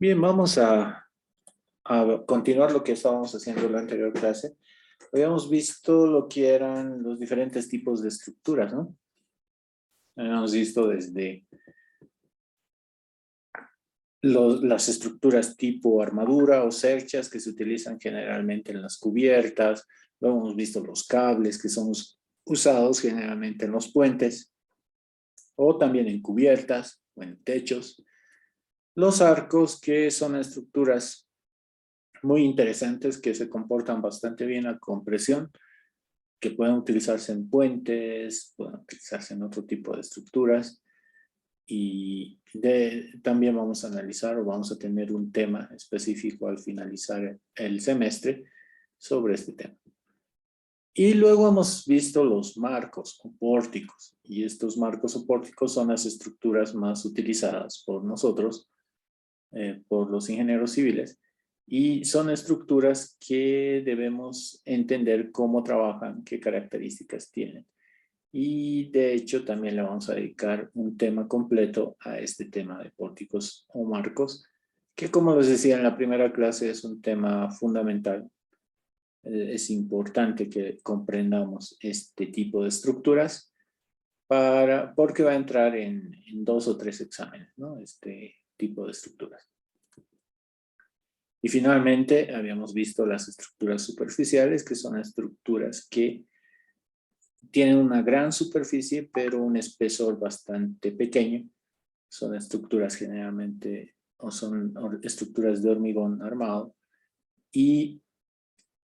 Bien, vamos a continuar lo que estábamos haciendo en la anterior clase. Habíamos visto lo que eran los diferentes tipos de estructuras, ¿no? Habíamos visto desde las estructuras tipo armadura o cerchas que se utilizan generalmente en las cubiertas. Luego hemos visto los cables que son usados generalmente en los puentes o también en cubiertas o en techos. Los arcos, que son estructuras muy interesantes que se comportan bastante bien a compresión, que pueden utilizarse en puentes, pueden utilizarse en otro tipo de estructuras. Y también vamos a analizar o vamos a tener un tema específico al finalizar el semestre sobre este tema. Y luego hemos visto los marcos o pórticos. Y estos marcos o pórticos son las estructuras más utilizadas por nosotros, por los ingenieros civiles. Y son estructuras que debemos entender cómo trabajan, qué características tienen. Y de hecho también le vamos a dedicar un tema completo a este tema de pórticos o marcos, que como les decía en la primera clase es un tema fundamental. Es importante que comprendamos este tipo de estructuras porque va a entrar en 2 o 3 exámenes, ¿no? Este tipo de estructuras. Y finalmente habíamos visto las estructuras superficiales, que son estructuras que tienen una gran superficie, pero un espesor bastante pequeño. Son estructuras generalmente, o son estructuras de hormigón armado. Y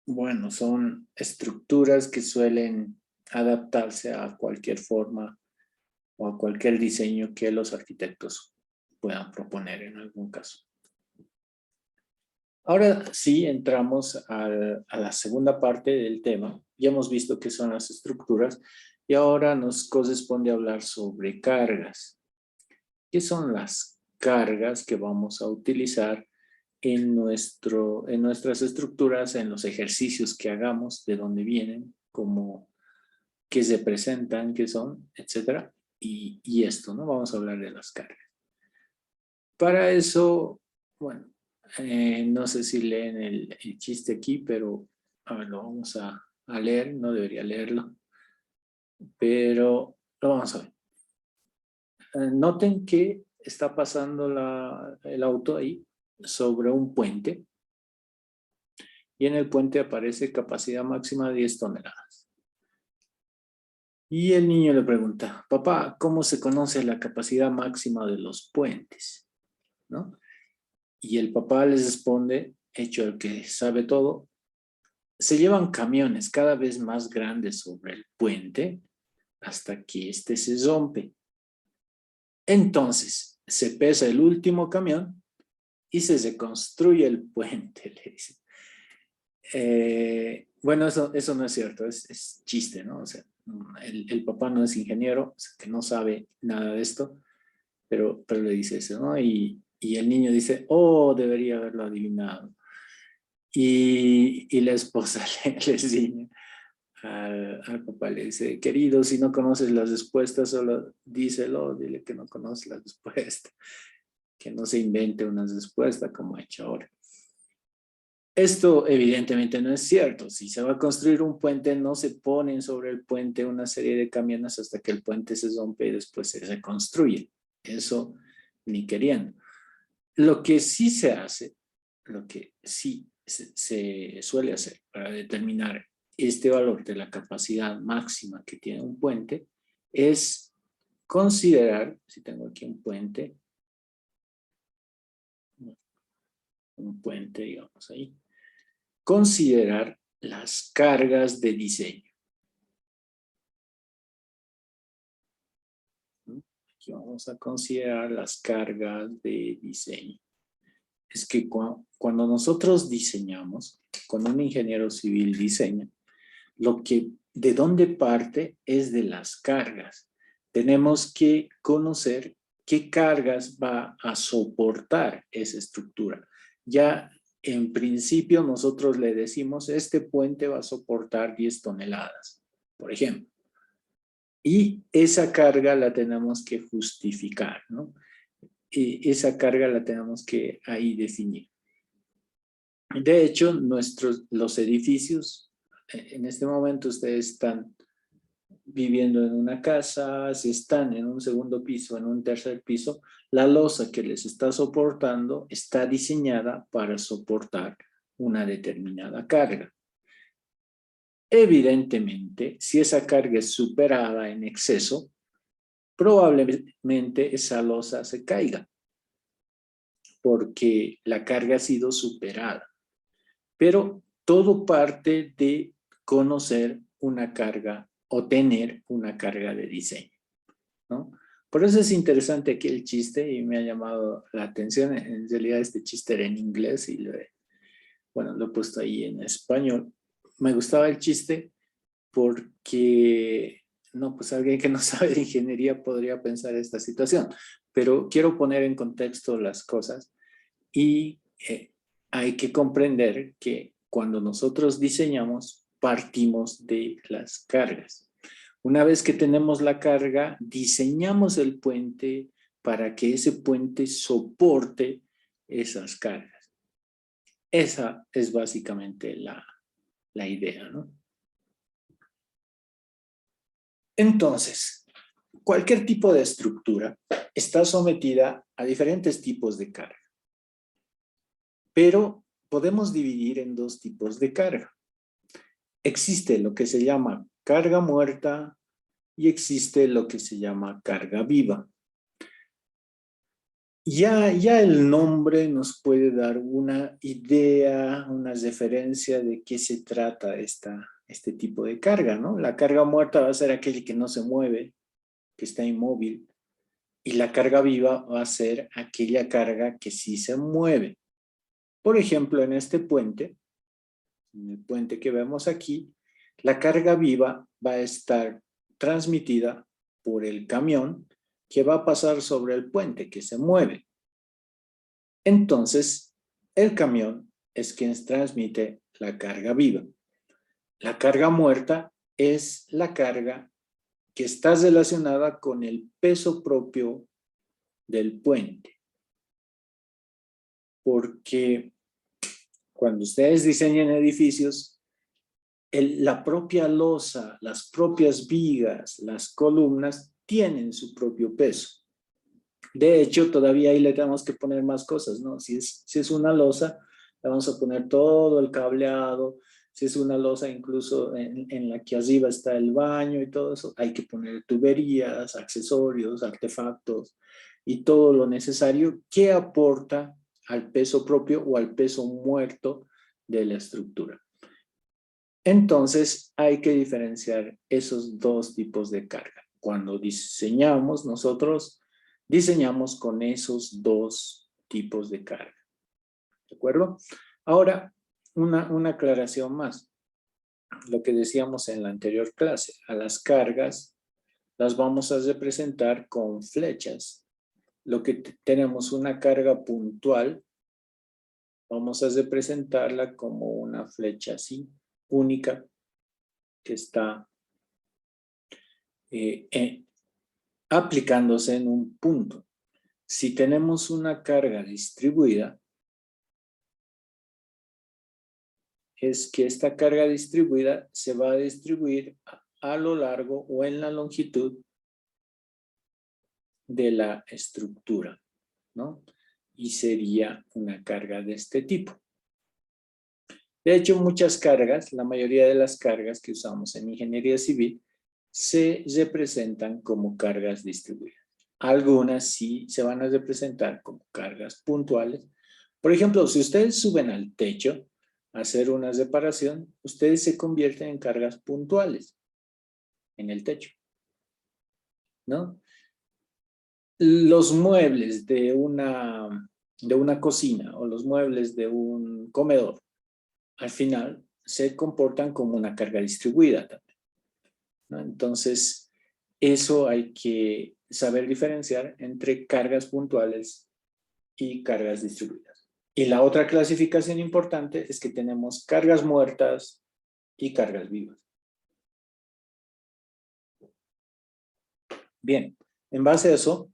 bueno, son estructuras que suelen adaptarse a cualquier forma o a cualquier diseño que los arquitectos puedan proponer en algún caso. Ahora sí entramos a la segunda parte del tema. Ya hemos visto qué son las estructuras y ahora nos corresponde hablar sobre cargas. ¿Qué son las cargas que vamos a utilizar en nuestras estructuras, en los ejercicios que hagamos, de dónde vienen, qué se presentan, qué son, etcétera? Y esto, ¿no? Vamos a hablar de las cargas. Para eso, bueno, no sé si leen el chiste aquí, pero a ver, lo vamos a leer. No debería leerlo, pero lo vamos a ver. Noten que está pasando el auto ahí sobre un puente y en el puente aparece capacidad máxima de 10 toneladas. Y el niño le pregunta: papá, ¿cómo se conoce la capacidad máxima de los puentes? ¿No? Y el papá les responde, hecho el que sabe todo: se llevan camiones cada vez más grandes sobre el puente hasta que éste se rompe. Entonces se pesa el último camión y se reconstruye el puente, le dice. Bueno, eso no es cierto, es chiste, ¿no? O sea, el papá no es ingeniero, o sea, que no sabe nada de esto, pero le dice eso, ¿no? Y el niño dice: oh, debería haberlo adivinado. Y la esposa le enseña al papá, le dice: querido, si no conoces las respuestas, solo díselo, dile que no conoces las respuestas, que no se invente una respuesta como ha hecho ahora. Esto evidentemente no es cierto. Si se va a construir un puente, no se ponen sobre el puente una serie de camiones hasta que el puente se rompe y después se reconstruye. Eso ni queriendo. Lo que sí se hace, lo que sí se suele hacer para determinar este valor de la capacidad máxima que tiene un puente es considerar, si tengo aquí un puente, digamos ahí, considerar las cargas de diseño. Aquí vamos a considerar las cargas de diseño. Es que cuando nosotros diseñamos, cuando un ingeniero civil diseña, de dónde parte es de las cargas. Tenemos que conocer qué cargas va a soportar esa estructura. Ya en principio nosotros le decimos: este puente va a soportar 10 toneladas, por ejemplo. Y esa carga la tenemos que justificar, ¿no? esa carga la tenemos que ahí definir. De hecho, los edificios, en este momento ustedes están viviendo en una casa, si están en un segundo piso, en un tercer piso, la losa que les está soportando está diseñada para soportar una determinada carga. Evidentemente, si esa carga es superada en exceso, probablemente esa losa se caiga porque la carga ha sido superada. Pero todo parte de conocer una carga o tener una carga de diseño, ¿no? Por eso es interesante aquí el chiste y me ha llamado la atención. En realidad este chiste era en inglés y lo he puesto ahí en español. Me gustaba el chiste porque, no, pues alguien que no sabe de ingeniería podría pensar esta situación, pero quiero poner en contexto las cosas y hay que comprender que cuando nosotros diseñamos, partimos de las cargas. Una vez que tenemos la carga, diseñamos el puente para que ese puente soporte esas cargas. Esa es básicamente la idea, ¿no? Entonces, cualquier tipo de estructura está sometida a diferentes tipos de carga. Pero podemos dividir en dos tipos de carga. Existe lo que se llama carga muerta y existe lo que se llama carga viva. Ya el nombre nos puede dar una idea, una referencia de qué se trata este tipo de carga, ¿no? La carga muerta va a ser aquella que no se mueve, que está inmóvil, y la carga viva va a ser aquella carga que sí se mueve. Por ejemplo, en este puente, en el puente que vemos aquí, la carga viva va a estar transmitida por el camión que va a pasar sobre el puente, que se mueve. Entonces, el camión es quien transmite la carga viva. La carga muerta es la carga que está relacionada con el peso propio del puente. Porque cuando ustedes diseñan edificios, la propia losa, las propias vigas, las columnas tienen su propio peso. De hecho, todavía ahí le tenemos que poner más cosas, ¿no? Si es una losa, le vamos a poner todo el cableado. Si es una losa incluso en la que arriba está el baño y todo eso, hay que poner tuberías, accesorios, artefactos y todo lo necesario que aporta al peso propio o al peso muerto de la estructura. Entonces, hay que diferenciar esos dos tipos de carga. Cuando diseñamos, nosotros diseñamos con esos dos tipos de carga. ¿De acuerdo? Ahora, una aclaración más. Lo que decíamos en la anterior clase, a las cargas las vamos a representar con flechas. Lo que tenemos una carga puntual, vamos a representarla como una flecha así, única, que está aplicándose en un punto. Si tenemos una carga distribuida, es que esta carga distribuida se va a distribuir a lo largo o en la longitud de la estructura, ¿no? Y sería una carga de este tipo. De hecho, muchas cargas, la mayoría de las cargas que usamos en ingeniería civil, se representan como cargas distribuidas. Algunas sí se van a representar como cargas puntuales. Por ejemplo, si ustedes suben al techo a hacer una reparación, ustedes se convierten en cargas puntuales en el techo, ¿no? Los muebles de una cocina o los muebles de un comedor, al final se comportan como una carga distribuida también, ¿no? Entonces, eso hay que saber diferenciar entre cargas puntuales y cargas distribuidas. Y la otra clasificación importante es que tenemos cargas muertas y cargas vivas. Bien, en base a eso,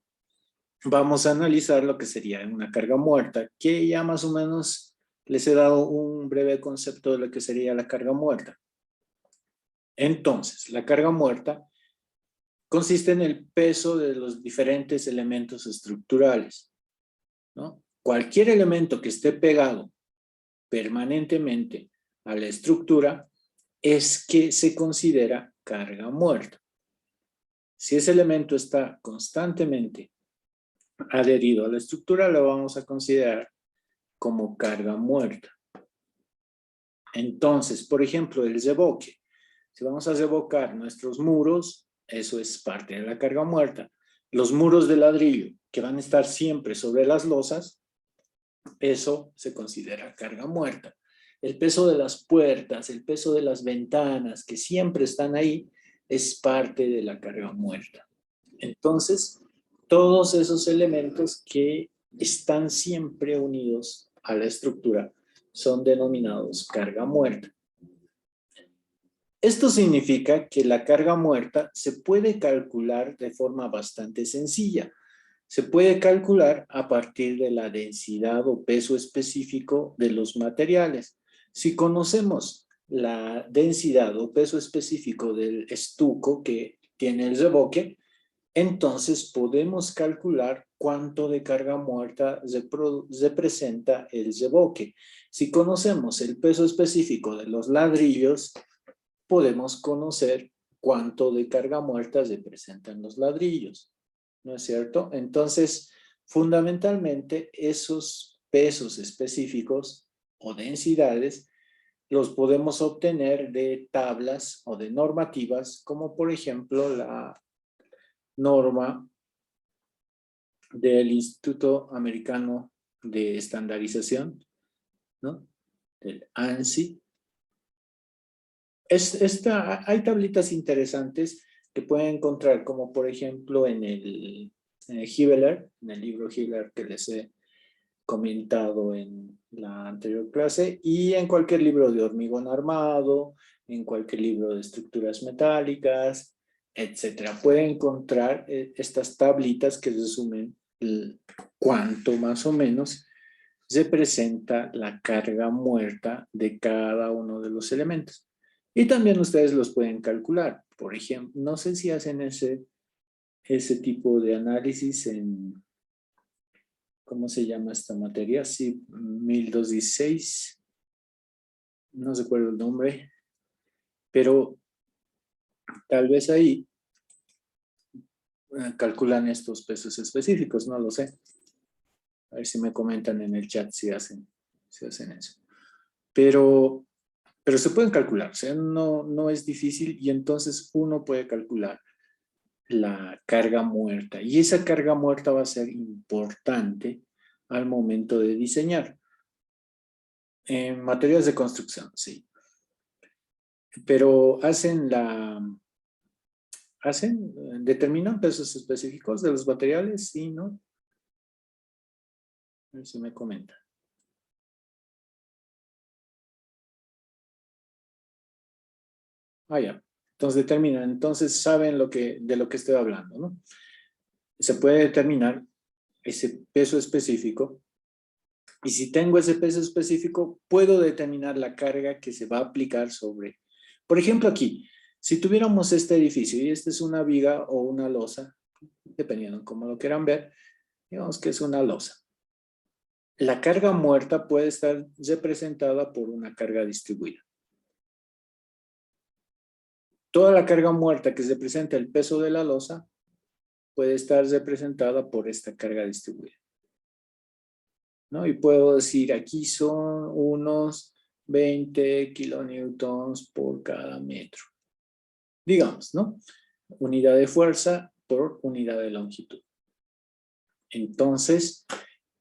vamos a analizar lo que sería una carga muerta, que ya más o menos les he dado un breve concepto de lo que sería la carga muerta. Entonces, la carga muerta consiste en el peso de los diferentes elementos estructurales, ¿no? Cualquier elemento que esté pegado permanentemente a la estructura es que se considera carga muerta. Si ese elemento está constantemente adherido a la estructura, lo vamos a considerar como carga muerta. Entonces, por ejemplo, el revoque. Si vamos a revocar nuestros muros, eso es parte de la carga muerta. Los muros de ladrillo, que van a estar siempre sobre las losas, eso se considera carga muerta. El peso de las puertas, el peso de las ventanas, que siempre están ahí, es parte de la carga muerta. Entonces, todos esos elementos que están siempre unidos a la estructura son denominados carga muerta. Esto significa que la carga muerta se puede calcular de forma bastante sencilla. Se puede calcular a partir de la densidad o peso específico de los materiales. Si conocemos la densidad o peso específico del estuco que tiene el revoque, entonces podemos calcular cuánto de carga muerta representa el revoque. Si conocemos el peso específico de los ladrillos, podemos conocer cuánto de carga muerta representan los ladrillos, ¿no es cierto? Entonces, fundamentalmente, esos pesos específicos o densidades los podemos obtener de tablas o de normativas, como por ejemplo la norma del Instituto Americano de Estandarización, ¿no? Del ANSI. Hay tablitas interesantes que pueden encontrar, como por ejemplo en el Hibbeler, en el libro Hibbeler que les he comentado en la anterior clase, y en cualquier libro de hormigón armado, en cualquier libro de estructuras metálicas, etcétera. Pueden encontrar estas tablitas que resumen cuánto más o menos representa la carga muerta de cada uno de los elementos. Y también ustedes los pueden calcular. Por ejemplo, no sé si hacen ese tipo de análisis en, ¿cómo se llama esta materia? Sí, 1216, no recuerdo el nombre, pero tal vez ahí calculan estos pesos específicos, no lo sé. A ver si me comentan en el chat si hacen eso. Pero se pueden calcular, o sea, no es difícil y entonces uno puede calcular la carga muerta. Y esa carga muerta va a ser importante al momento de diseñar. En materias de construcción, sí. Pero determinan pesos específicos de los materiales, sí, ¿no? A ver si me comentan. Ah, ya. Entonces determinan, entonces saben de lo que estoy hablando, ¿no? Se puede determinar ese peso específico y si tengo ese peso específico, puedo determinar la carga que se va a aplicar sobre. Por ejemplo, aquí, si tuviéramos este edificio y esta es una viga o una losa, dependiendo de cómo lo quieran ver, digamos que es una losa. La carga muerta puede estar representada por una carga distribuida. Toda la carga muerta que representa el peso de la losa puede estar representada por esta carga distribuida, ¿no? Y puedo decir, aquí son unos 20 kilonewtons por cada metro. Digamos, ¿no? Unidad de fuerza por unidad de longitud. Entonces,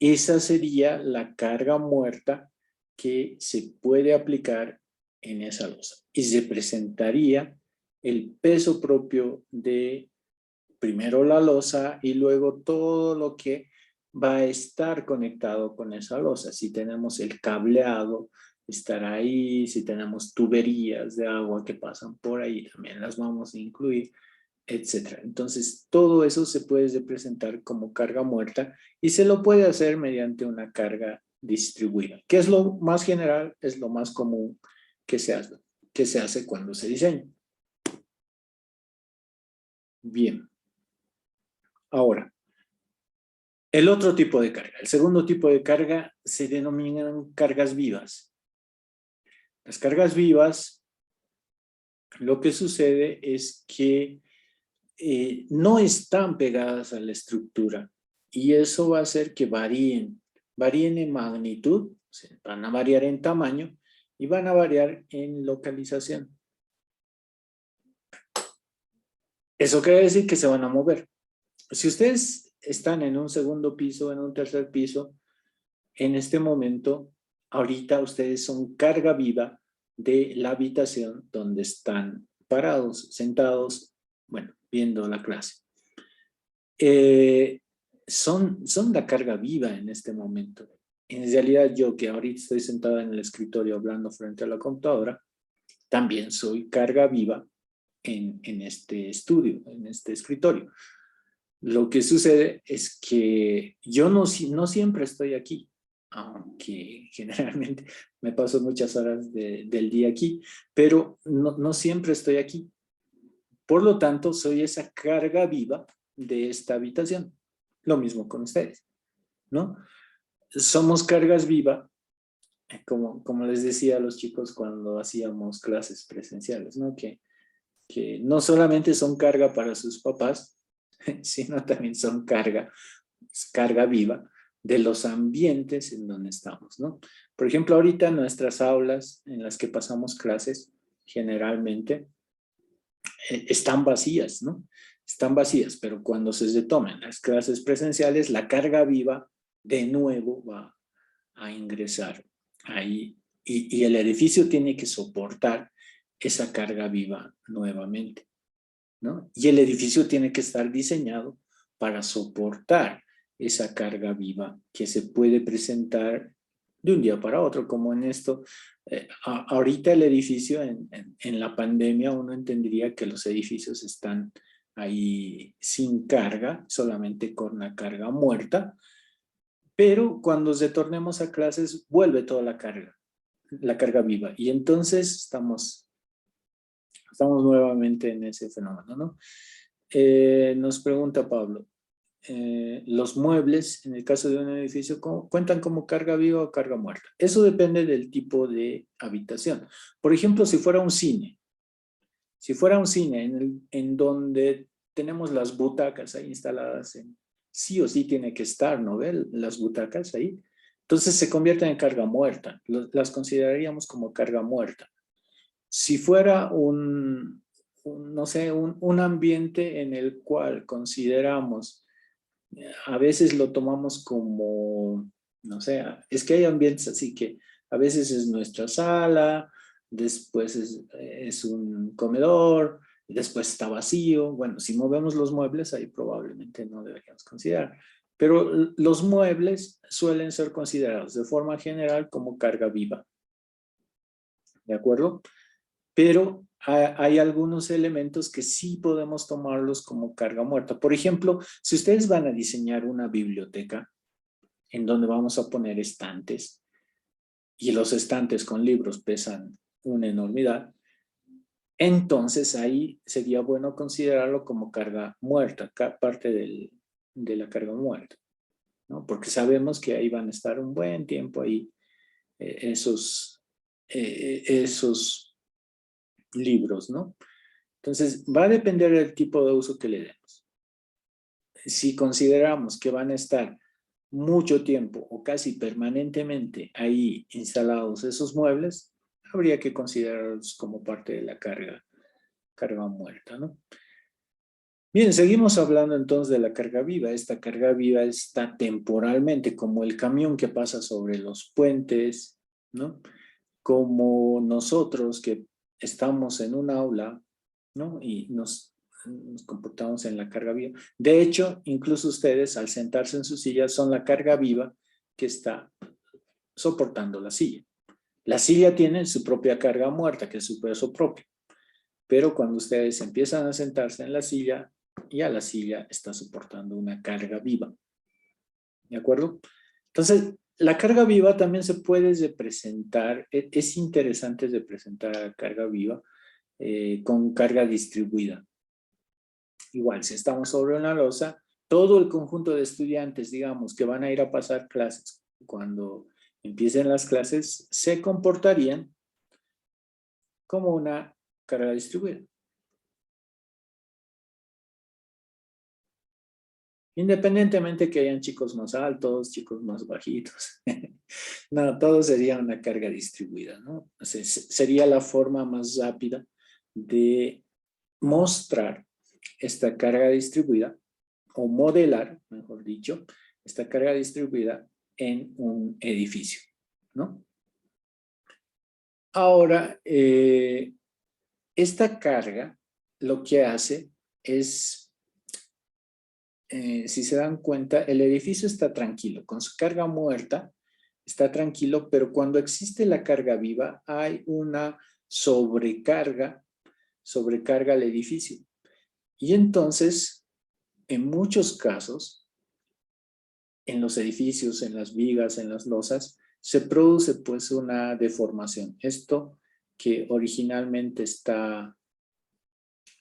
esa sería la carga muerta que se puede aplicar en esa losa. Y representaría el peso propio de primero la losa y luego todo lo que va a estar conectado con esa losa. Si tenemos el cableado, estará ahí. Si tenemos tuberías de agua que pasan por ahí, también las vamos a incluir. etcétera. Entonces, todo eso se puede representar como carga muerta y se lo puede hacer mediante una carga distribuida, que es lo más general, es lo más común que se hace cuando se diseña. Bien. Ahora, el otro tipo de carga, el segundo tipo de carga se denominan cargas vivas. Las cargas vivas, lo que sucede es que no están pegadas a la estructura y eso va a hacer que varíen en magnitud, o sea, van a variar en tamaño y van a variar en localización. Eso quiere decir que se van a mover. Si ustedes están en un segundo piso, en un tercer piso, en este momento, ahorita ustedes son carga viva de la habitación donde están parados, sentados, bueno, viendo la clase. Son la carga viva en este momento. En realidad yo que ahorita estoy sentada en el escritorio hablando frente a la computadora, también soy carga viva en este estudio, en este escritorio. Lo que sucede es que yo no siempre estoy aquí, aunque generalmente me paso muchas horas del día aquí, pero no siempre estoy aquí. Por lo tanto, soy esa carga viva de esta habitación. Lo mismo con ustedes, ¿no? Somos cargas vivas, como les decía a los chicos cuando hacíamos clases presenciales, ¿no? Que no solamente son carga para sus papás, sino también son carga viva de los ambientes en donde estamos, ¿no? Por ejemplo, ahorita nuestras aulas en las que pasamos clases generalmente están vacías, ¿no? Están vacías, pero cuando se retomen las clases presenciales, la carga viva de nuevo va a ingresar ahí y el edificio tiene que soportar esa carga viva nuevamente, ¿no? Y el edificio tiene que estar diseñado para soportar esa carga viva que se puede presentar de un día para otro, como en esto. Ahorita el edificio, en la pandemia, uno entendería que los edificios están ahí sin carga, solamente con la carga muerta, pero cuando retornemos a clases vuelve toda la carga viva, y entonces estamos nuevamente en ese fenómeno, ¿no? Nos pregunta Pablo, los muebles, en el caso de un edificio, ¿cuentan como carga viva o carga muerta? Eso depende del tipo de habitación. Por ejemplo, si fuera un cine en donde tenemos las butacas ahí instaladas, sí o sí tiene que estar, ¿no ve? Las butacas ahí. Entonces se convierten en carga muerta. Las consideraríamos como carga muerta. Si fuera no sé, un ambiente en el cual consideramos, a veces lo tomamos como, no sé, es que hay ambientes así que a veces es nuestra sala, después es un comedor, después está vacío. Bueno, si movemos los muebles, ahí probablemente no deberíamos considerar. Pero los muebles suelen ser considerados de forma general como carga viva. ¿De acuerdo? Pero hay algunos elementos que sí podemos tomarlos como carga muerta. Por ejemplo, si ustedes van a diseñar una biblioteca en donde vamos a poner estantes, y los estantes con libros pesan una enormidad, entonces ahí sería bueno considerarlo como carga muerta, parte de la carga muerta, ¿no? Porque sabemos que ahí van a estar un buen tiempo ahí esos libros, ¿no? Entonces, va a depender del tipo de uso que le demos. Si consideramos que van a estar mucho tiempo o casi permanentemente ahí instalados esos muebles, habría que considerarlos como parte de la carga muerta, ¿no? Bien, seguimos hablando entonces de la carga viva. Esta carga viva está temporalmente, como el camión que pasa sobre los puentes, ¿no? Como nosotros que estamos en un aula, ¿no? Y nos comportamos en la carga viva. De hecho, incluso ustedes al sentarse en su silla son la carga viva que está soportando la silla. La silla tiene su propia carga muerta, que es su peso propio. pero cuando ustedes empiezan a sentarse en la silla, ya la silla está soportando una carga viva. ¿De acuerdo? Entonces, la carga viva también se puede representar, es interesante representar la carga viva con carga distribuida. Igual, si estamos sobre una losa, todo el conjunto de estudiantes, digamos, que van a ir a pasar clases, cuando empiecen las clases, se comportarían como una carga distribuida. Independientemente que hayan chicos más altos, chicos más bajitos. No, todo sería una carga distribuida, ¿no? O sea, sería la forma más rápida de mostrar esta carga distribuida o modelar, mejor dicho, esta carga distribuida en un edificio, ¿no? Ahora, esta carga lo que hace es, si se dan cuenta, el edificio está tranquilo, con su carga muerta, está tranquilo, pero cuando existe la carga viva, hay una sobrecarga al edificio. Y entonces, en muchos casos, en los edificios, en las vigas, en las losas, se produce pues una deformación. Esto que originalmente está,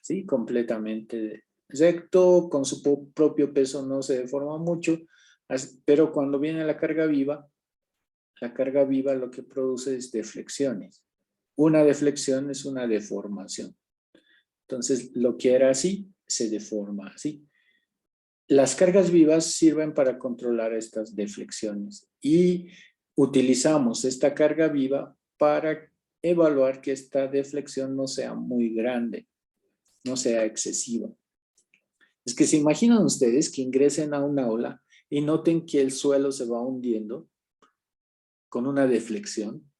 sí, completamente recto, con su propio peso no se deforma mucho, pero cuando viene la carga viva lo que produce es deflexiones. Una deflexión es una deformación. Entonces, lo que era así, se deforma así. Las cargas vivas sirven para controlar estas deflexiones y utilizamos esta carga viva para evaluar que esta deflexión no sea muy grande, no sea excesiva. Es que se imaginan ustedes que ingresen a un aula y noten que el suelo se va hundiendo con una deflexión.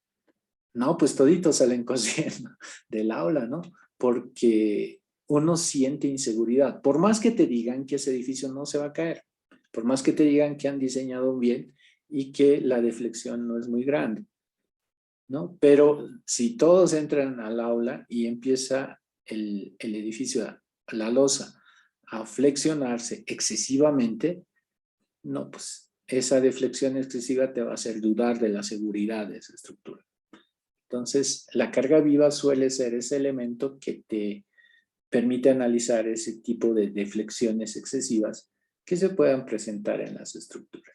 No, pues toditos salen corriendo del aula, ¿no? Porque uno siente inseguridad. Por más que te digan que ese edificio no se va a caer, por más que te digan que han diseñado bien y que la deflexión no es muy grande, ¿no? Pero si todos entran al aula y empieza el edificio, la losa, a flexionarse excesivamente, no, pues esa deflexión excesiva te va a hacer dudar de la seguridad de esa estructura. Entonces, la carga viva suele ser ese elemento que te permite analizar ese tipo de deflexiones excesivas que se puedan presentar en las estructuras.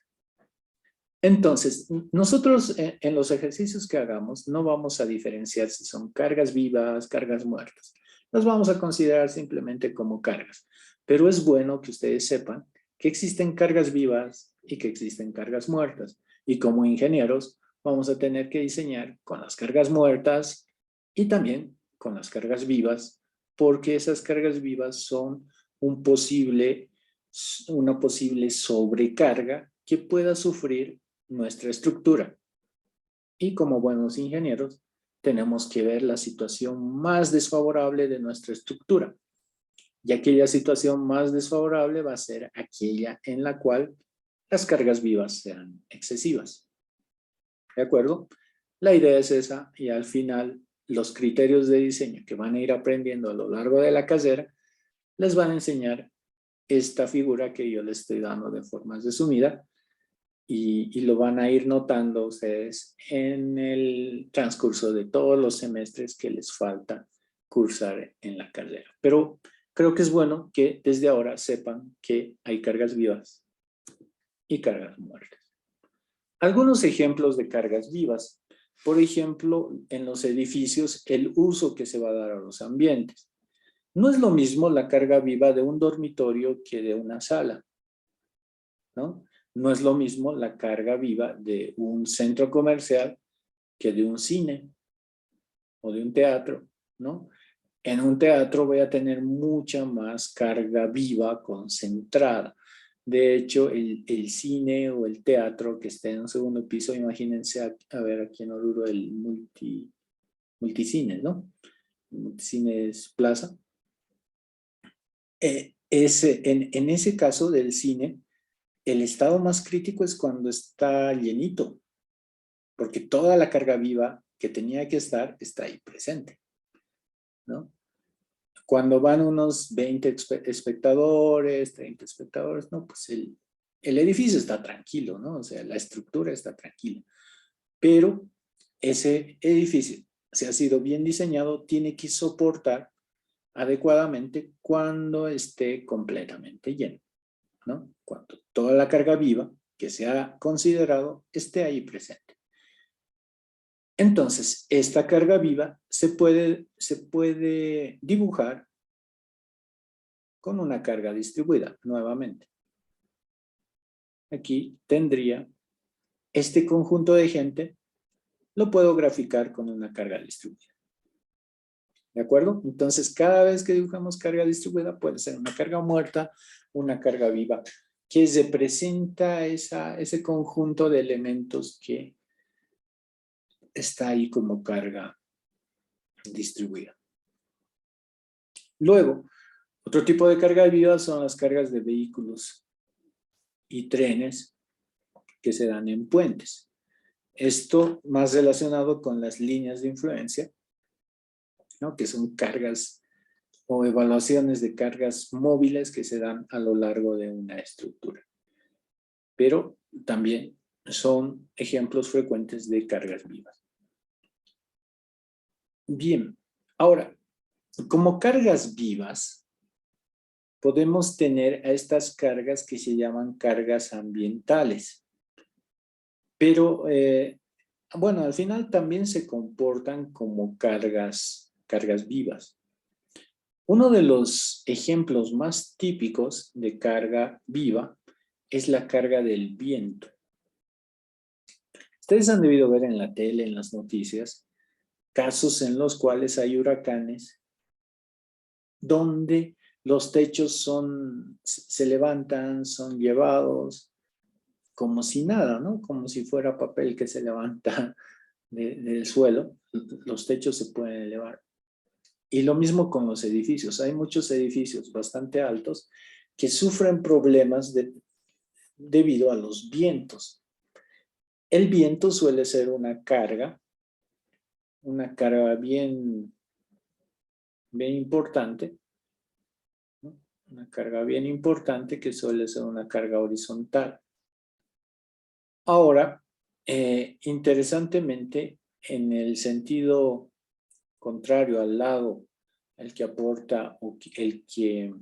Entonces, nosotros en los ejercicios que hagamos no vamos a diferenciar si son cargas vivas, cargas muertas. Las vamos a considerar simplemente como cargas. Pero es bueno que ustedes sepan que existen cargas vivas y que existen cargas muertas. Y como ingenieros vamos a tener que diseñar con las cargas muertas y también con las cargas vivas, porque esas cargas vivas son una posible sobrecarga que pueda sufrir nuestra estructura. Y como buenos ingenieros, tenemos que ver la situación más desfavorable de nuestra estructura. Y aquella situación más desfavorable va a ser aquella en la cual las cargas vivas sean excesivas. ¿De acuerdo? La idea es esa y al final los criterios de diseño que van a ir aprendiendo a lo largo de la carrera les van a enseñar esta figura que yo les estoy dando de forma resumida y lo van a ir notando ustedes en el transcurso de todos los semestres que les falta cursar en la carrera. Pero creo que es bueno que desde ahora sepan que hay cargas vivas y cargas muertas. Algunos ejemplos de cargas vivas. Por ejemplo, en los edificios, el uso que se va a dar a los ambientes. No es lo mismo la carga viva de un dormitorio que de una sala, ¿no? No es lo mismo la carga viva de un centro comercial que de un cine o de un teatro, ¿no? En un teatro voy a tener mucha más carga viva concentrada. De hecho, el cine o el teatro que esté en un segundo piso, imagínense a ver aquí en Oruro el multicine, ¿no? Multicine es Plaza. En ese caso del cine, el estado más crítico es cuando está llenito, porque toda la carga viva que tenía que estar está ahí presente, ¿no? Cuando van unos 20 espectadores, 30 espectadores, no, pues el edificio está tranquilo, ¿no? O sea, la estructura está tranquila. Pero ese edificio, si ha sido bien diseñado, tiene que soportar adecuadamente cuando esté completamente lleno, ¿no? Cuando toda la carga viva que se ha considerado esté ahí presente. Entonces, esta carga viva se puede dibujar con una carga distribuida nuevamente. Aquí tendría este conjunto de gente, lo puedo graficar con una carga distribuida. ¿De acuerdo? Entonces, cada vez que dibujamos carga distribuida puede ser una carga muerta, una carga viva, que representa ese conjunto de elementos que está ahí como carga distribuida. Luego, otro tipo de carga viva son las cargas de vehículos y trenes que se dan en puentes. Esto más relacionado con las líneas de influencia, ¿no? Que son cargas o evaluaciones de cargas móviles que se dan a lo largo de una estructura. Pero también son ejemplos frecuentes de cargas vivas. Bien, ahora, como cargas vivas, podemos tener a estas cargas que se llaman cargas ambientales. Pero, bueno, al final también se comportan como cargas vivas. Uno de los ejemplos más típicos de carga viva es la carga del viento. Ustedes han debido ver en la tele, en las noticias, casos en los cuales hay huracanes donde los techos se levantan, son llevados como si nada, ¿no? Como si fuera papel que se levanta del suelo, los techos se pueden elevar. Y lo mismo con los edificios. Hay muchos edificios bastante altos que sufren problemas debido a los vientos. El viento suele ser una carga bien importante, ¿no? Una carga bien importante que suele ser una carga horizontal. Ahora, interesantemente, en el sentido contrario al lado, el que aporta o el que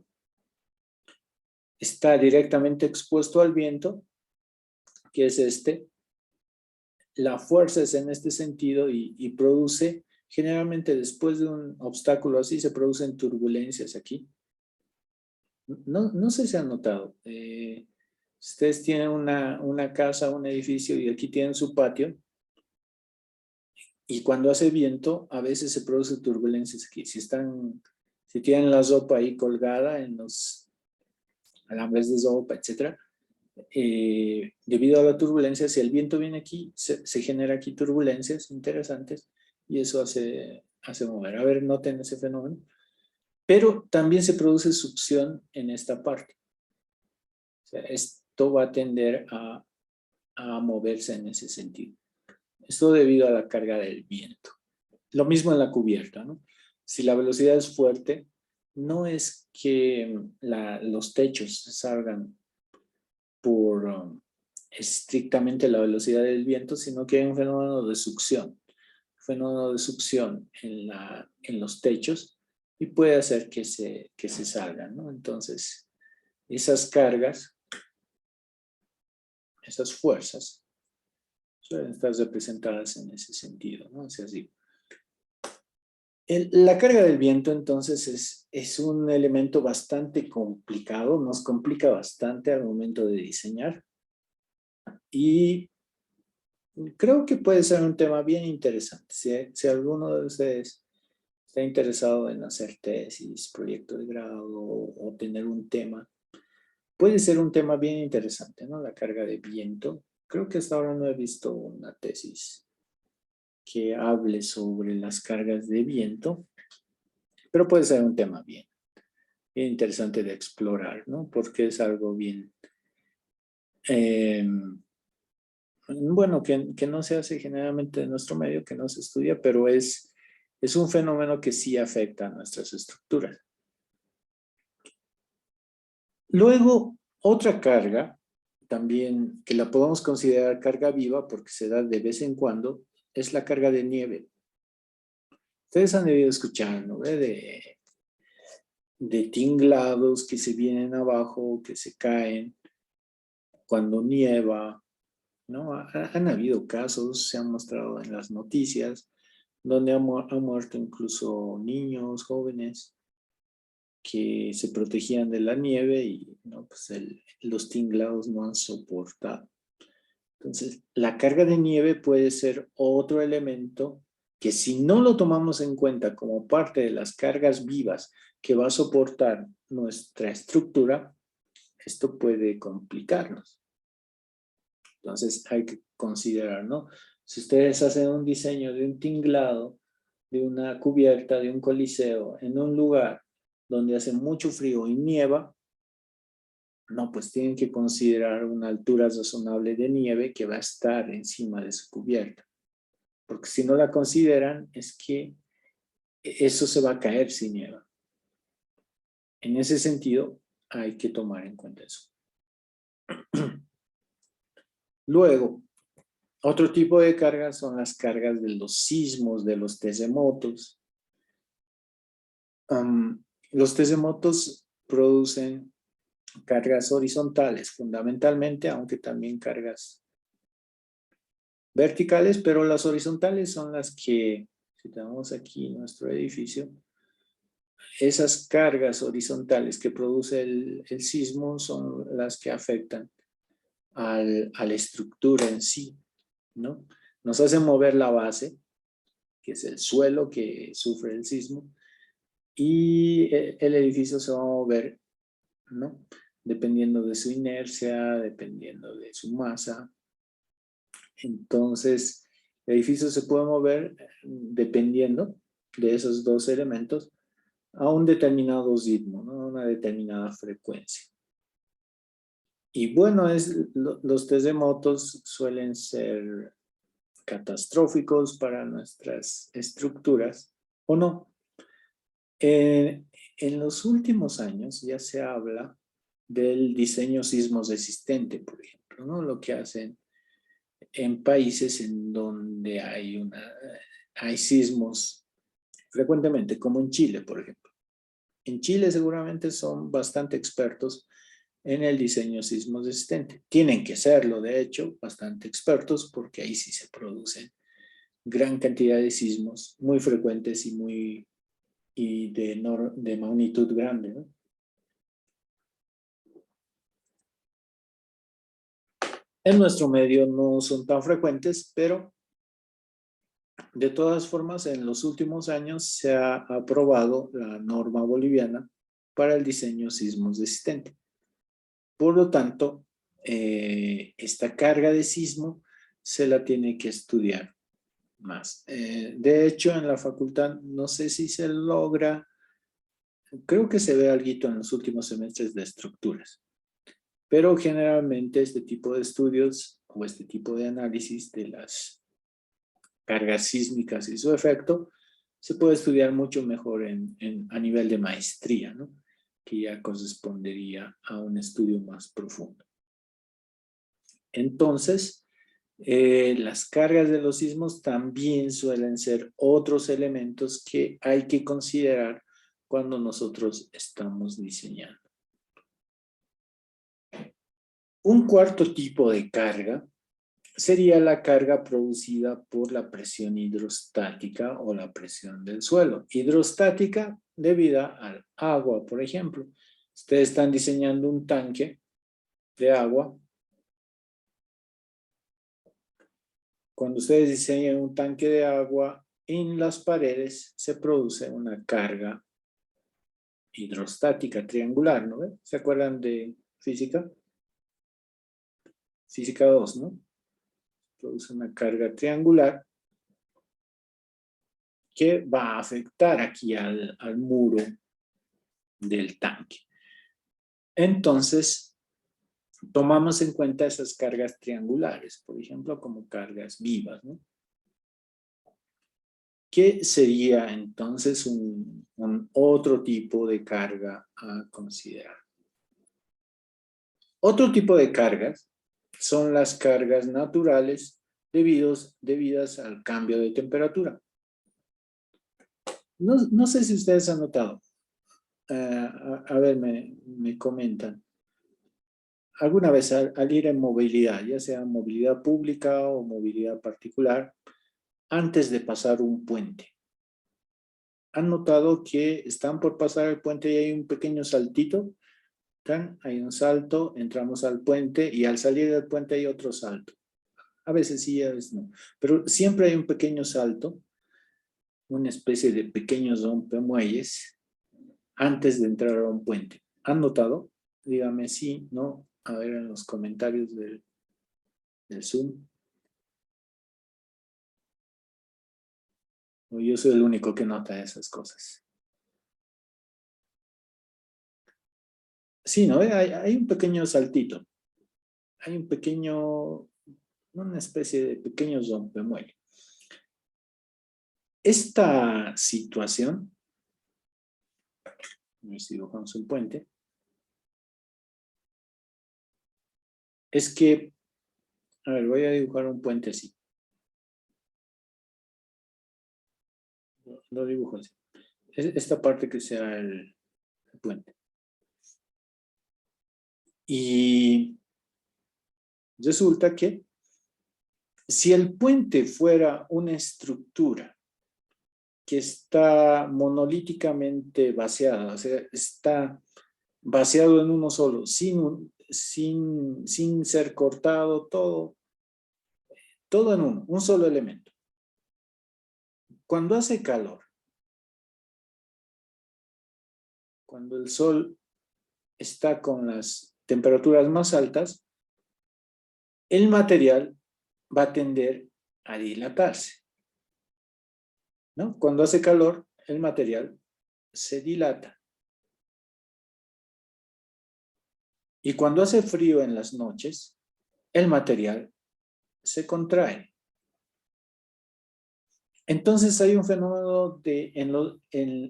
está directamente expuesto al viento, que es la fuerza es en este sentido y produce, generalmente después de un obstáculo así, se producen turbulencias aquí. No sé si han notado. Ustedes tienen una casa, un edificio y aquí tienen su patio. Y cuando hace viento, a veces se produce turbulencias aquí. Si tienen la sopa ahí colgada en los alambres de sopa, etc. Debido a la turbulencia, si el viento viene aquí, se genera aquí turbulencias interesantes y eso hace mover. A ver, noten ese fenómeno. Pero también se produce succión en esta parte. O sea, esto va a tender a moverse en ese sentido. Esto debido a la carga del viento. Lo mismo en la cubierta, ¿no? Si la velocidad es fuerte, no es que los techos salgan por estrictamente la velocidad del viento, sino que hay un fenómeno de succión. Fenómeno de succión en los techos y puede hacer que se salgan, ¿no? Entonces, esas cargas, esas fuerzas, suelen estar representadas en ese sentido, ¿no? O sea, así. La carga del viento, entonces, es un elemento bastante complicado, nos complica bastante al momento de diseñar. Y creo que puede ser un tema bien interesante. Si alguno de ustedes está interesado en hacer tesis, proyecto de grado o tener un tema, puede ser un tema bien interesante, ¿no? La carga de viento. Creo que hasta ahora no he visto una tesis que hable sobre las cargas de viento, pero puede ser un tema bien interesante de explorar, ¿no? Porque es algo bien, bueno, que no se hace generalmente en nuestro medio, que no se estudia, pero es un fenómeno que sí afecta a nuestras estructuras. Luego, otra carga, también que la podemos considerar carga viva porque se da de vez en cuando, es la carga de nieve. Ustedes han debido escuchar, ¿no? De tinglados que se vienen abajo, que se caen cuando nieva, ¿no? Han habido casos, se han mostrado en las noticias, donde han muerto incluso niños, jóvenes, que se protegían de la nieve y no, pues los tinglados no han soportado. Entonces, la carga de nieve puede ser otro elemento que si no lo tomamos en cuenta como parte de las cargas vivas que va a soportar nuestra estructura, esto puede complicarnos. Entonces, hay que considerar, ¿no? Si ustedes hacen un diseño de un tinglado, de una cubierta, de un coliseo, en un lugar donde hace mucho frío y nieva, no, pues tienen que considerar una altura razonable de nieve que va a estar encima de su cubierta. Porque si no la consideran, es que eso se va a caer si nieva. En ese sentido, hay que tomar en cuenta eso. Luego, otro tipo de cargas son las cargas de los sismos, de los terremotos. Los terremotos producen cargas horizontales fundamentalmente, aunque también cargas verticales, pero las horizontales son las que, si tenemos aquí nuestro edificio, esas cargas horizontales que produce el sismo son las que afectan a la estructura en sí, ¿no? Nos hacen mover la base, que es el suelo que sufre el sismo, y el edificio se va a mover, ¿no? Dependiendo de su inercia, dependiendo de su masa. Entonces, el edificio se puede mover dependiendo de esos dos elementos a un determinado ritmo, ¿no? A una determinada frecuencia. Y bueno, los terremotos suelen ser catastróficos para nuestras estructuras, ¿o no? En los últimos años ya se habla del diseño sismo resistente, por ejemplo, ¿no? Lo que hacen en países en donde hay sismos frecuentemente, como en Chile, por ejemplo. En Chile seguramente son bastante expertos en el diseño sismo resistente. Tienen que serlo, de hecho, bastante expertos, porque ahí sí se producen gran cantidad de sismos muy frecuentes y de magnitud grande, ¿no? En nuestro medio no son tan frecuentes, pero de todas formas, en los últimos años se ha aprobado la norma boliviana para el diseño sismo resistente. Por lo tanto, esta carga de sismo se la tiene que estudiar más. De hecho, en la facultad no sé si se logra, creo que se ve algo en los últimos semestres de estructuras, pero generalmente este tipo de estudios o este tipo de análisis de las cargas sísmicas y su efecto se puede estudiar mucho mejor a nivel de maestría, ¿no? Que ya correspondería a un estudio más profundo. Entonces, las cargas de los sismos también suelen ser otros elementos que hay que considerar cuando nosotros estamos diseñando. Un cuarto tipo de carga sería la carga producida por la presión hidrostática o la presión del suelo. Hidrostática debida al agua, por ejemplo. Ustedes están diseñando un tanque de agua. Cuando ustedes diseñan un tanque de agua, en las paredes se produce una carga hidrostática triangular, ¿no? ¿Se acuerdan de física? Física 2, ¿no? Produce una carga triangular que va a afectar aquí al muro del tanque. Entonces, tomamos en cuenta esas cargas triangulares, por ejemplo, como cargas vivas, ¿no? ¿Qué sería entonces un otro tipo de carga a considerar? Otro tipo de cargas son las cargas naturales debidas al cambio de temperatura. No sé si ustedes han notado. A ver, me comentan. Alguna vez al ir en movilidad, ya sea movilidad pública o movilidad particular, antes de pasar un puente, ¿han notado que están por pasar el puente y hay un pequeño saltito? Hay un salto, entramos al puente y al salir del puente hay otro salto. A veces sí, a veces no. Pero siempre hay un pequeño salto, una especie de pequeños rompemuelles antes de entrar a un puente. ¿Han notado? Dígame sí, no. A ver en los comentarios del Zoom. O yo soy el único que nota esas cosas. Sí, ¿no? Hay un pequeño saltito. Hay un pequeño, una especie de pequeños rompemuelle. Esta situación, si dibujamos un puente, es que, a ver, voy a dibujar un puente así. Lo dibujo así. Esta parte que sea el puente. Y resulta que si el puente fuera una estructura que está monolíticamente vaciada, o sea, está vaciado en uno solo, sin ser cortado, todo en un solo elemento. Cuando hace calor, cuando el sol está con las temperaturas más altas, el material va a tender a dilatarse, ¿no? Cuando hace calor, el material se dilata. Y cuando hace frío en las noches, el material se contrae. Entonces hay un fenómeno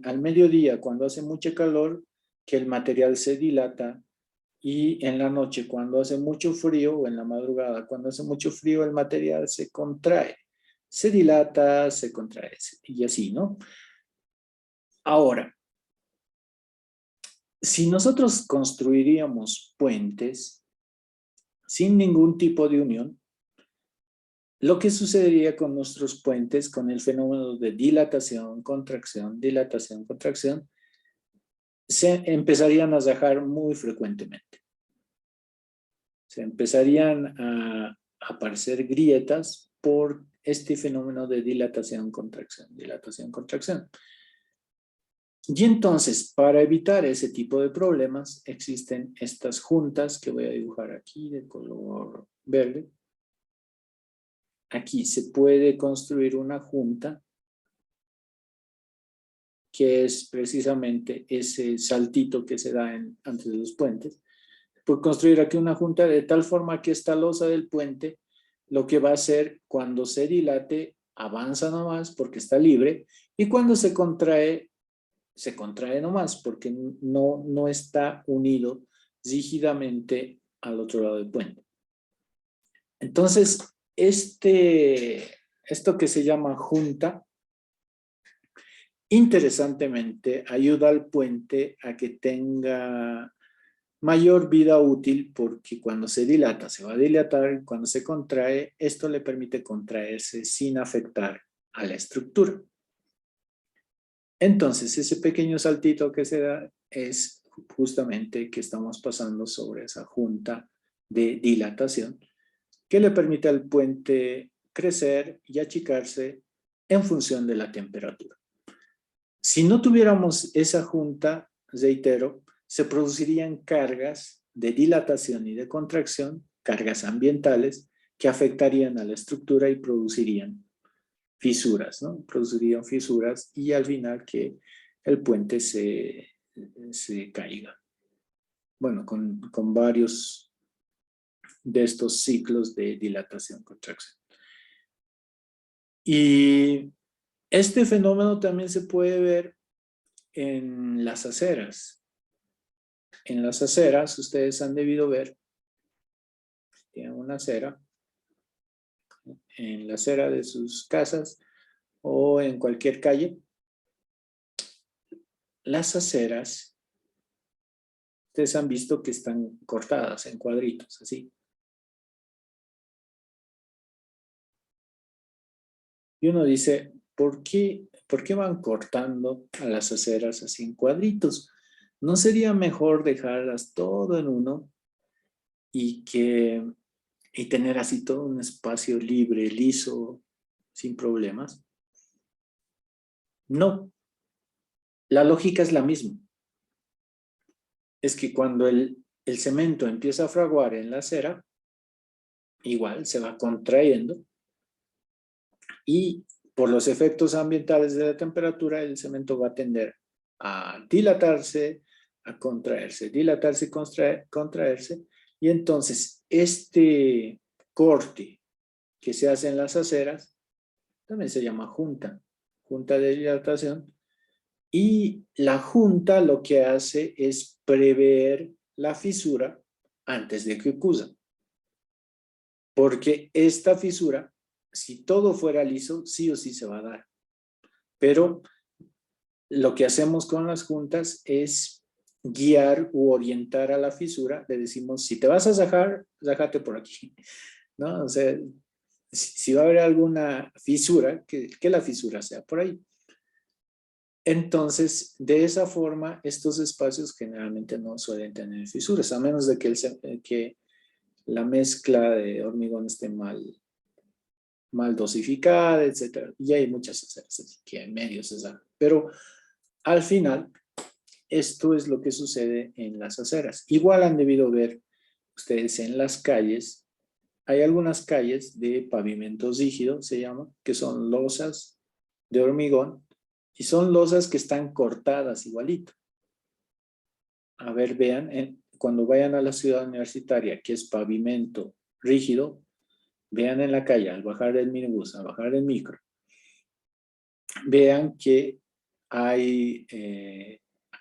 al mediodía, cuando hace mucho calor, que el material se dilata, y en la noche, cuando hace mucho frío, o en la madrugada, cuando hace mucho frío, el material se contrae. Se dilata, se contrae, y así, ¿no? Ahora, si nosotros construiríamos puentes sin ningún tipo de unión, lo que sucedería con nuestros puentes, con el fenómeno de dilatación, contracción, se empezarían a rajar muy frecuentemente. Se empezarían a aparecer grietas por este fenómeno de dilatación, contracción. Y entonces, para evitar ese tipo de problemas, existen estas juntas que voy a dibujar aquí de color verde. Aquí se puede construir una junta que es precisamente ese saltito que se da antes de los puentes. Por construir aquí una junta de tal forma que esta losa del puente lo que va a hacer cuando se dilate, avanza nomás porque está libre, y cuando se contrae nomás porque no está unido rígidamente al otro lado del puente. Entonces, esto que se llama junta, interesantemente ayuda al puente a que tenga mayor vida útil, porque cuando se dilata se va a dilatar, cuando se contrae, esto le permite contraerse sin afectar a la estructura. Entonces, ese pequeño saltito que se da es justamente que estamos pasando sobre esa junta de dilatación que le permite al puente crecer y achicarse en función de la temperatura. Si no tuviéramos esa junta, reitero, se producirían cargas de dilatación y de contracción, cargas ambientales, que afectarían a la estructura y producirían fisuras, ¿no? Producirían fisuras y al final que el puente se caiga. Bueno, con varios de estos ciclos de dilatación-contracción. Y este fenómeno también se puede ver en las aceras. En las aceras, ustedes han debido ver tienen una acera, en la acera de sus casas o en cualquier calle, las aceras, ustedes han visto que están cortadas en cuadritos, así. Y uno dice, ¿por qué van cortando a las aceras así en cuadritos? ¿No sería mejor dejarlas todo en uno y tener así todo un espacio libre, liso, sin problemas? No, la lógica es la misma. Es que cuando el cemento empieza a fraguar en la acera, igual se va contrayendo y por los efectos ambientales de la temperatura, el cemento va a tender a dilatarse, a contraerse, dilatarse y contraerse. Y entonces este corte que se hace en las aceras también se llama junta de dilatación. Y la junta lo que hace es prever la fisura antes de que ocurra. Porque esta fisura, si todo fuera liso, sí o sí se va a dar. Pero lo que hacemos con las juntas es guiar u orientar a la fisura. Le decimos, si te vas a sajar, sájate por aquí, ¿no? O sea, si va a haber alguna fisura, que la fisura sea por ahí. Entonces, de esa forma, estos espacios generalmente no suelen tener fisuras, a menos de que la mezcla de hormigón esté mal dosificada, etc. Y hay muchas aceras que en medio se sacan. Pero al final, esto es lo que sucede en las aceras. Igual han debido ver ustedes en las calles, hay algunas calles de pavimento rígido, se llama, que son losas de hormigón, y son losas que están cortadas igualito. A ver, vean, cuando vayan a la ciudad universitaria, que es pavimento rígido, vean en la calle, al bajar del minibús, al bajar del micro, vean que hay,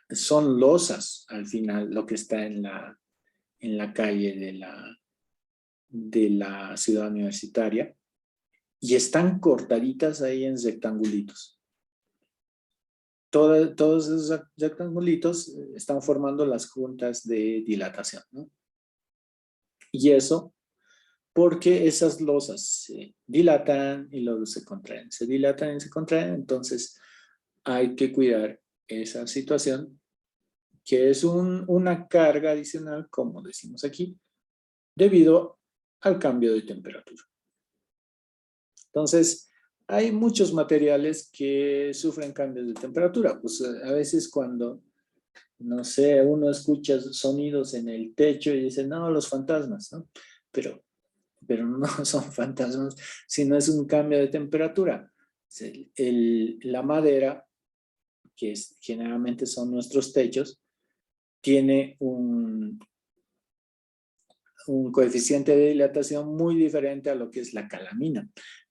son losas al final lo que está en la calle de la ciudad universitaria y están cortaditas ahí en rectangulitos. Todos esos rectangulitos están formando las juntas de dilatación, ¿no? Y eso porque esas losas se dilatan y luego se contraen, se dilatan y se contraen, entonces hay que cuidar esa situación que es una carga adicional, como decimos aquí, debido al cambio de temperatura. Entonces, hay muchos materiales que sufren cambios de temperatura. Pues a veces cuando, no sé, uno escucha sonidos en el techo y dice, no, los fantasmas, ¿no? Pero no son fantasmas, sino es un cambio de temperatura. La madera, que generalmente son nuestros techos, tiene un coeficiente de dilatación muy diferente a lo que es la calamina.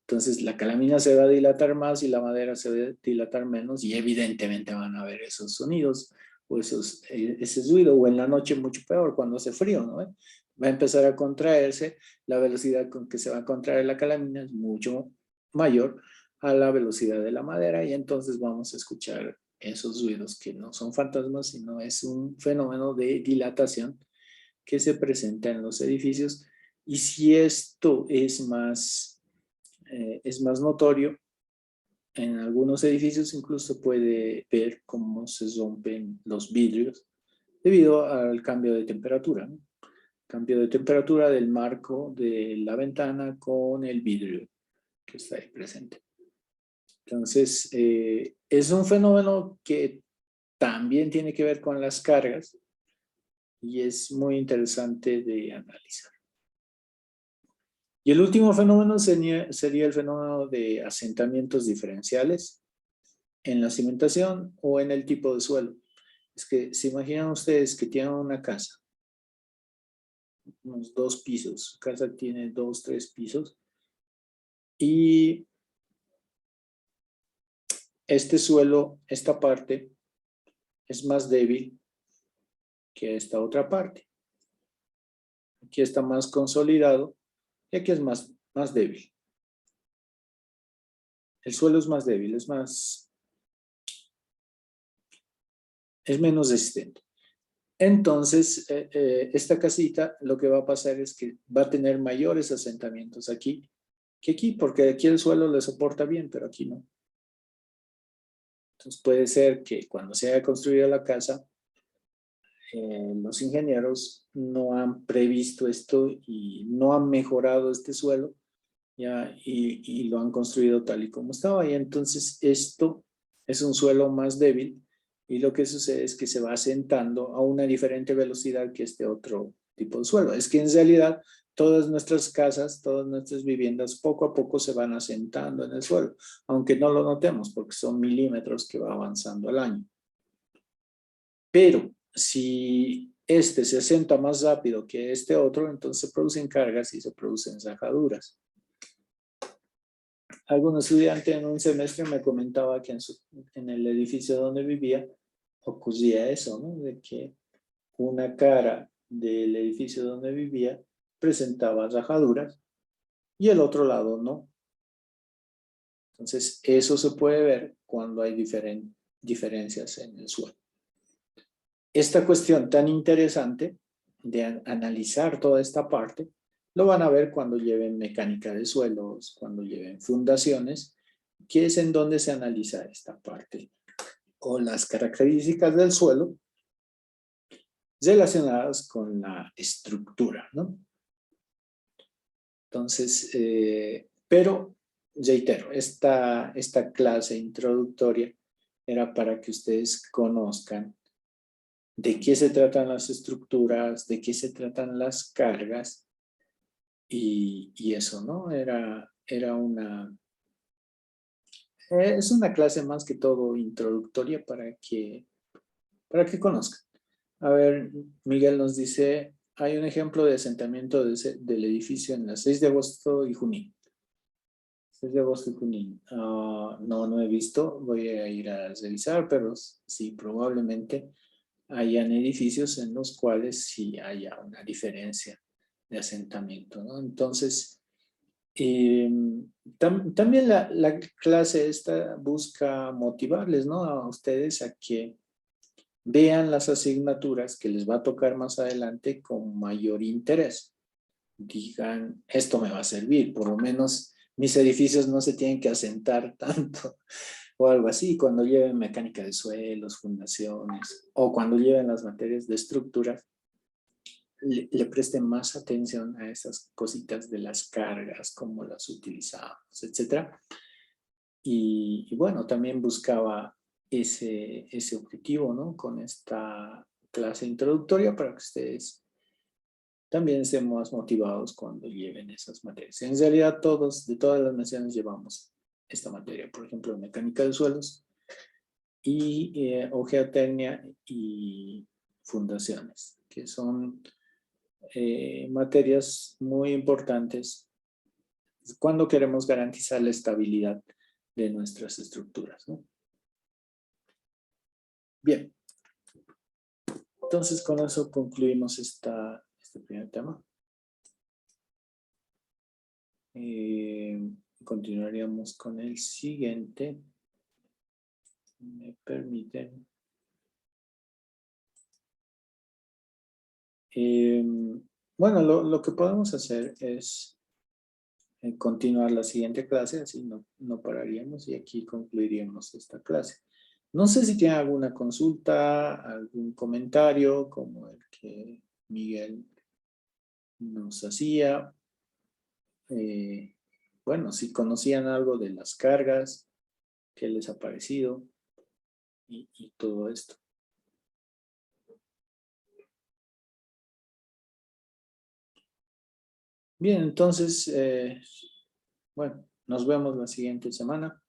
Entonces la calamina se va a dilatar más y la madera se va a dilatar menos y evidentemente van a haber esos sonidos o ese ruido, o en la noche mucho peor cuando hace frío, ¿no? Va a empezar a contraerse, la velocidad con que se va a contraer la calamina es mucho mayor a la velocidad de la madera y entonces vamos a escuchar esos ruidos que no son fantasmas, sino es un fenómeno de dilatación que se presenta en los edificios. Y si esto es más notorio, en algunos edificios incluso puede ver cómo se rompen los vidrios debido al cambio de temperatura, ¿no? Cambio de temperatura del marco de la ventana con el vidrio que está ahí presente. Entonces, es un fenómeno que también tiene que ver con las cargas y es muy interesante de analizar. Y el último fenómeno sería el fenómeno de asentamientos diferenciales en la cimentación o en el tipo de suelo. Es que se imaginan ustedes que tienen una casa, unos 2 pisos, su casa tiene 2, 3 pisos, y este suelo, esta parte, es más débil que esta otra parte. Aquí está más consolidado y aquí es más débil. El suelo es más débil, es menos resistente. Entonces, esta casita lo que va a pasar es que va a tener mayores asentamientos aquí que aquí, porque aquí el suelo le soporta bien, pero aquí no. Entonces puede ser que cuando se haya construido la casa, los ingenieros no han previsto esto y no han mejorado este suelo ya, y lo han construido tal y como estaba. Y entonces esto es un suelo más débil y lo que sucede es que se va asentando a una diferente velocidad que este otro tipo de suelo. Es que en realidad todas nuestras casas, todas nuestras viviendas poco a poco se van asentando en el suelo, aunque no lo notemos porque son milímetros que va avanzando al año. Pero si este se asenta más rápido que este otro, entonces se producen cargas y se producen rajaduras. Algún estudiante en un semestre me comentaba que en el edificio donde vivía ocurría eso, ¿no? De que una cara del edificio donde vivía presentaba rajaduras y el otro lado no. Entonces, eso se puede ver cuando hay diferencias en el suelo. Esta cuestión tan interesante de analizar toda esta parte, lo van a ver cuando lleven mecánica de suelos, cuando lleven fundaciones, que es en donde se analiza esta parte, o las características del suelo relacionadas con la estructura, ¿no? Entonces, pero, reitero, esta clase introductoria era para que ustedes conozcan de qué se tratan las estructuras, de qué se tratan las cargas, y eso, ¿no? Es una clase más que todo introductoria para que conozcan. A ver, Miguel nos dice, hay un ejemplo de asentamiento del edificio en la 6 de agosto y Junín. 6 de agosto y Junín. No he visto, voy a ir a revisar, pero sí, probablemente hayan edificios en los cuales sí haya una diferencia de asentamiento, ¿no? Entonces, también la clase esta busca motivarles, ¿no? A ustedes a que vean las asignaturas que les va a tocar más adelante con mayor interés. Digan, esto me va a servir, por lo menos mis edificios no se tienen que asentar tanto o algo así, cuando lleven mecánica de suelos, fundaciones, o cuando lleven las materias de estructuras, le presten más atención a esas cositas de las cargas, cómo las utilizamos, etcétera. Y bueno, también buscaba ese objetivo, ¿no? Con esta clase introductoria para que ustedes también estén más motivados cuando lleven esas materias. En realidad, de todas las naciones llevamos esta materia, por ejemplo, mecánica de suelos y o geotecnia y fundaciones, que son materias muy importantes cuando queremos garantizar la estabilidad de nuestras estructuras, ¿no? Bien, entonces con eso concluimos este primer tema. Continuaríamos con el siguiente. Me permiten. Bueno, lo que podemos hacer es continuar la siguiente clase, así no pararíamos y aquí concluiríamos esta clase. No sé si tienen alguna consulta, algún comentario como el que Miguel nos hacía. Bueno, si conocían algo de las cargas, qué les ha parecido y todo esto. Bien, entonces, bueno, nos vemos la siguiente semana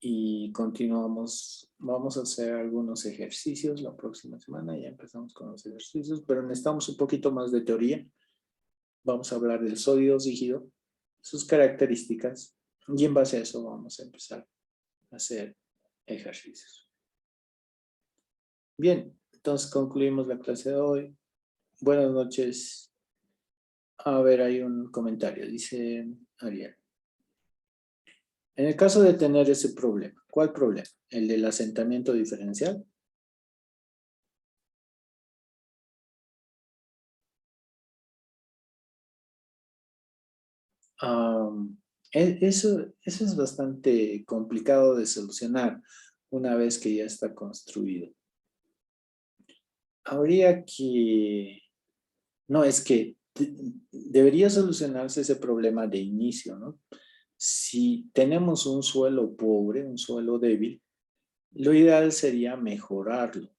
y continuamos. Vamos a hacer algunos ejercicios la próxima semana. Ya empezamos con los ejercicios, pero necesitamos un poquito más de teoría. Vamos a hablar del sólido rígido, sus características, y en base a eso vamos a empezar a hacer ejercicios. Bien, entonces concluimos la clase de hoy. buenas noches. A ver, hay un comentario, dice Ariel. En el caso de tener ese problema, ¿cuál problema? ¿El del asentamiento diferencial? Eso es bastante complicado de solucionar una vez que ya está construido. Habría que... No, es que debería solucionarse ese problema de inicio, ¿no? Si tenemos un suelo pobre, un suelo débil, lo ideal sería mejorarlo.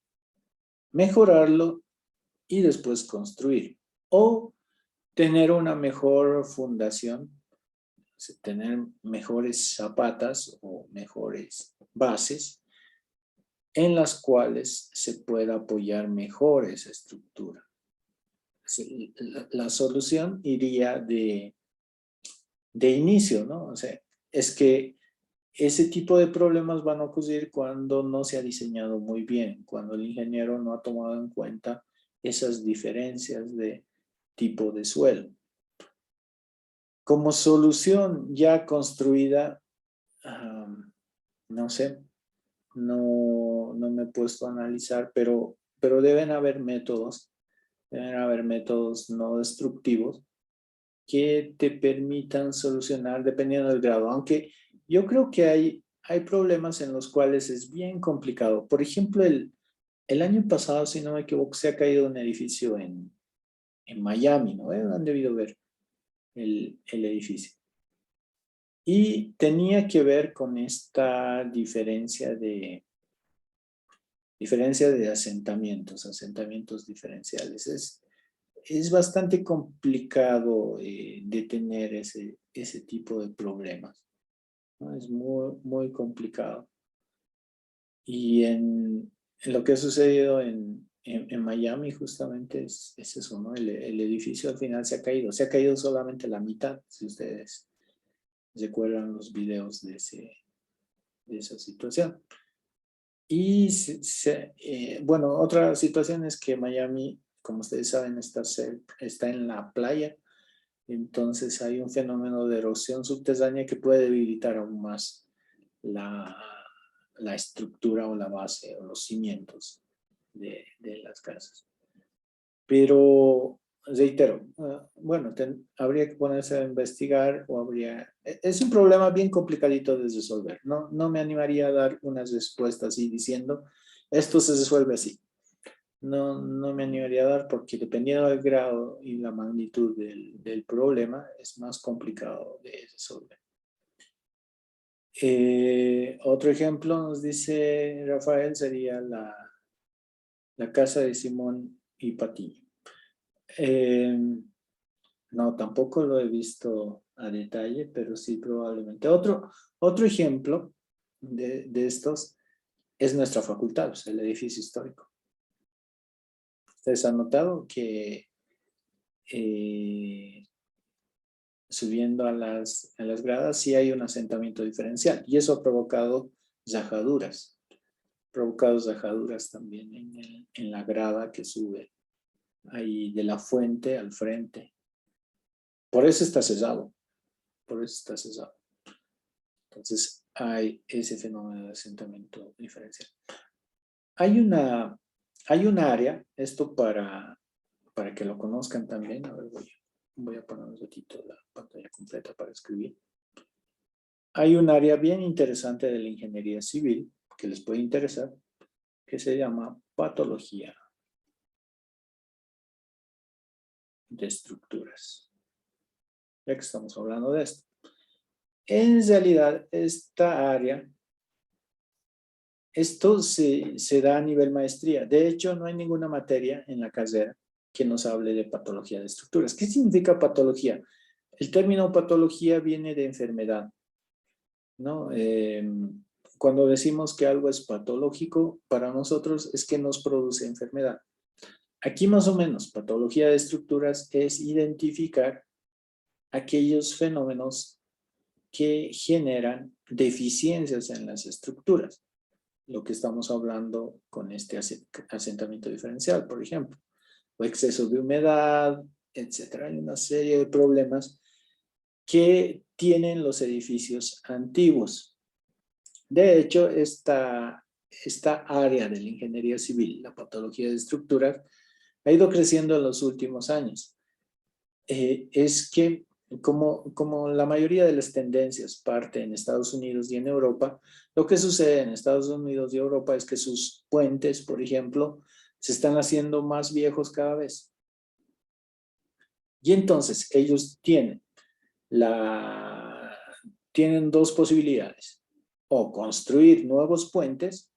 Mejorarlo y después construir. O tener una mejor fundación, tener mejores zapatas o mejores bases en las cuales se pueda apoyar mejor esa estructura. La solución iría de inicio, ¿no? O sea, es que ese tipo de problemas van a ocurrir cuando no se ha diseñado muy bien, cuando el ingeniero no ha tomado en cuenta esas diferencias de tipo de suelo. Como solución ya construida, no sé, no me he puesto a analizar, pero deben haber métodos no destructivos que te permitan solucionar dependiendo del grado. Aunque yo creo que hay problemas en los cuales es bien complicado. Por ejemplo, el año pasado, si no me equivoco, se ha caído un edificio en Miami, ¿no? Han debido ver el edificio. Y tenía que ver con esta diferencia de asentamientos diferenciales. Es bastante complicado detener ese tipo de problemas, ¿no? Es muy, muy complicado. Y en lo que ha sucedido en Miami justamente es eso, ¿no? El edificio al final se ha caído solamente la mitad, si ustedes recuerdan los videos de esa situación. Y bueno, otra situación es que Miami, como ustedes saben, está en la playa, entonces hay un fenómeno de erosión subterránea que puede debilitar aún más la, la estructura o la base o los cimientos de las casas. Pero, reitero, bueno, habría que ponerse a investigar o es un problema bien complicadito de resolver. No me animaría a dar unas respuestas así diciendo, esto se resuelve así. No me animaría a dar porque dependiendo del grado y la magnitud del problema, es más complicado de resolver. Otro ejemplo nos dice Rafael sería la casa de Simón y Patiño. No, tampoco lo he visto a detalle, pero sí probablemente. Otro ejemplo de estos es nuestra facultad, pues, el edificio histórico. Ustedes han notado que subiendo a las gradas sí hay un asentamiento diferencial y eso ha provocado rajaduras también en la grada que sube ahí de la fuente al frente. Por eso está cesado. Entonces hay ese fenómeno de asentamiento diferencial. Hay un área, esto para que lo conozcan también. A ver, voy a poner un ratito la pantalla completa para escribir. Hay un área bien interesante de la ingeniería civil que les puede interesar, que se llama patología de estructuras. Ya que estamos hablando de esto. En realidad, esta área, esto se da a nivel maestría. De hecho, no hay ninguna materia en la carrera que nos hable de patología de estructuras. ¿Qué significa patología? El término patología viene de enfermedad, ¿no? Cuando decimos que algo es patológico, para nosotros es que nos produce enfermedad. Aquí más o menos, patología de estructuras es identificar aquellos fenómenos que generan deficiencias en las estructuras. Lo que estamos hablando con este asentamiento diferencial, por ejemplo. o exceso de humedad, etcétera. Hay una serie de problemas que tienen los edificios antiguos. De hecho, esta área de la ingeniería civil, la patología de estructuras, ha ido creciendo en los últimos años. Es que como la mayoría de las tendencias parte en Estados Unidos y en Europa, lo que sucede en Estados Unidos y Europa es que sus puentes, por ejemplo, se están haciendo más viejos cada vez. Y entonces ellos tienen dos posibilidades: o construir nuevos puentes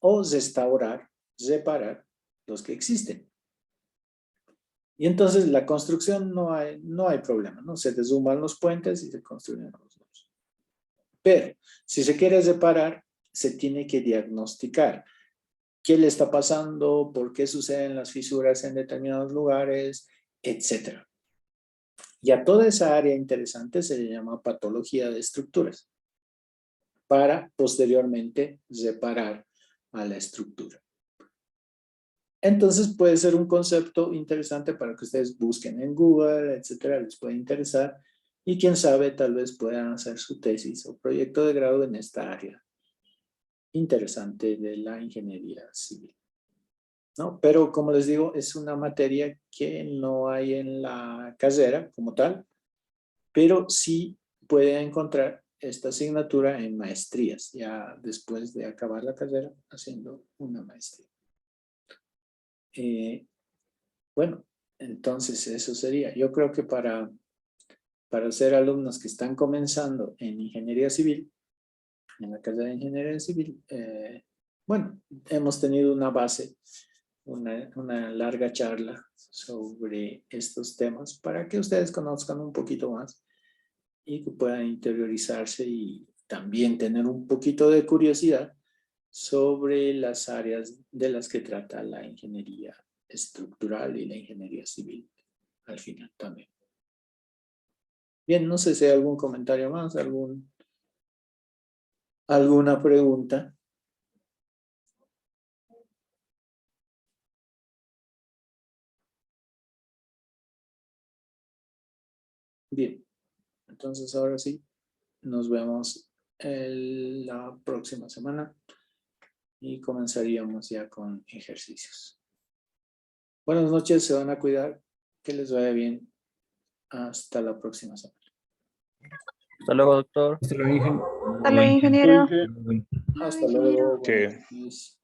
o restaurar, reparar los que existen. Y entonces la construcción no hay problema, ¿no? Se deshuman los puentes y se construyen los nuevos. Pero si se quiere reparar, se tiene que diagnosticar qué le está pasando, por qué suceden las fisuras en determinados lugares, etc. Y a toda esa área interesante se le llama patología de estructuras, para posteriormente reparar a la estructura. Entonces puede ser un concepto interesante para que ustedes busquen en Google, etcétera, les puede interesar, y quién sabe, tal vez puedan hacer su tesis o proyecto de grado en esta área interesante de la ingeniería civil, ¿no? Pero como les digo, es una materia que no hay en la carrera como tal, pero sí puede encontrar esta asignatura en maestrías, ya después de acabar la carrera haciendo una maestría. Bueno, entonces eso sería. Yo creo que para ser alumnos que están comenzando en ingeniería civil, en la carrera de ingeniería civil, bueno, hemos tenido una base, una larga charla sobre estos temas para que ustedes conozcan un poquito más y que puedan interiorizarse y también tener un poquito de curiosidad sobre las áreas de las que trata la ingeniería estructural y la ingeniería civil al final también. Bien, no sé si hay algún comentario más, alguna pregunta. Bien, entonces ahora sí, nos vemos la próxima semana y comenzaríamos ya con ejercicios. Buenas noches, se van a cuidar, que les vaya bien. Hasta la próxima semana. Hasta luego, doctor. Hasta luego, Hasta luego, ingeniero. Hasta luego. Que Buenas noches.